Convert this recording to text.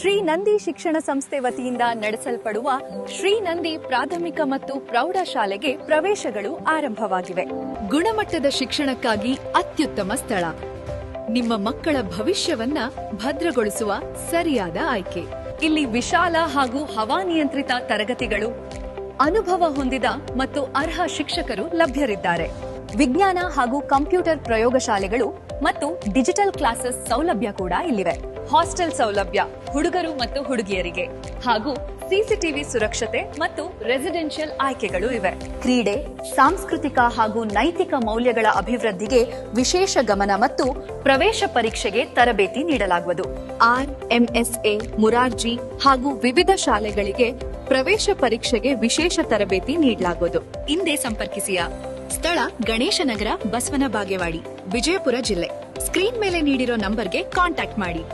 ಶ್ರೀ ನಂದಿ ಶಿಕ್ಷಣ ಸಂಸ್ಥೆ ವತಿಯಿಂದ ನಡೆಸಲ್ಪಡುವ ಶ್ರೀ ನಂದಿ ಪ್ರಾಥಮಿಕ ಮತ್ತು ಪ್ರೌಢಶಾಲೆಗೆ ಪ್ರವೇಶಗಳು ಆರಂಭವಾಗಿವೆ. ಗುಣಮಟ್ಟದ ಶಿಕ್ಷಣಕ್ಕಾಗಿ ಅತ್ಯುತ್ತಮ ಸ್ಥಳ. ನಿಮ್ಮ ಮಕ್ಕಳ ಭವಿಷ್ಯವನ್ನ ಭದ್ರಗೊಳಿಸುವ ಸರಿಯಾದ ಆಯ್ಕೆ. ಇಲ್ಲಿ ವಿಶಾಲ ಹಾಗೂ ಹವಾನಿಯಂತ್ರಿತ ತರಗತಿಗಳು, ಅನುಭವ ಹೊಂದಿದ ಮತ್ತು ಅರ್ಹ ಶಿಕ್ಷಕರು ಲಭ್ಯರಿದ್ದಾರೆ. ವಿಜ್ಞಾನ ಹಾಗೂ ಕಂಪ್ಯೂಟರ್ ಪ್ರಯೋಗಶಾಲೆಗಳು ಮತ್ತು ಡಿಜಿಟಲ್ ಕ್ಲಾಸಸ್ ಸೌಲಭ್ಯ ಕೂಡ ಇಲ್ಲಿವೆ. ಹಾಸ್ಟೆಲ್ ಸೌಲಭ್ಯ ಹುಡುಗರು ಮತ್ತು ಹುಡುಗಿಯರಿಗೆ ಹಾಗೂ ಸಿಸಿಟಿವಿ ಸುರಕ್ಷತೆ ಮತ್ತು ರೆಸಿಡೆನ್ಷಿಯಲ್ ಆಯ್ಕೆಗಳು ಇವೆ. ಕ್ರೀಡೆ, ಸಾಂಸ್ಕೃತಿಕ ಹಾಗೂ ನೈತಿಕ ಮೌಲ್ಯಗಳ ಅಭಿವೃದ್ಧಿಗೆ ವಿಶೇಷ ಗಮನ ಮತ್ತು ಪ್ರವೇಶ ಪರೀಕ್ಷೆಗೆ ತರಬೇತಿ ನೀಡಲಾಗುವುದು. RMSA, ಮುರಾರ್ಜಿ ಹಾಗೂ ವಿವಿಧ ಶಾಲೆಗಳಿಗೆ ಪ್ರವೇಶ ಪರೀಕ್ಷೆಗೆ ವಿಶೇಷ ತರಬೇತಿ ನೀಡಲಾಗುವುದು. ಹಿಂದೆ ಸಂಪರ್ಕಿಸಿಯ ಸ್ಥಳ ಗಣೇಶ ನಗರ, ಬಸವನ ಬಾಗೇವಾಡಿ, ವಿಜಯಪುರ ಜಿಲ್ಲೆ. ಸ್ಕ್ರೀನ್ ಮೇಲೆ ನೀಡಿರೋ ನಂಬರ್ಗೆ ಕಾಂಟ್ಯಾಕ್ಟ್ ಮಾಡಿ.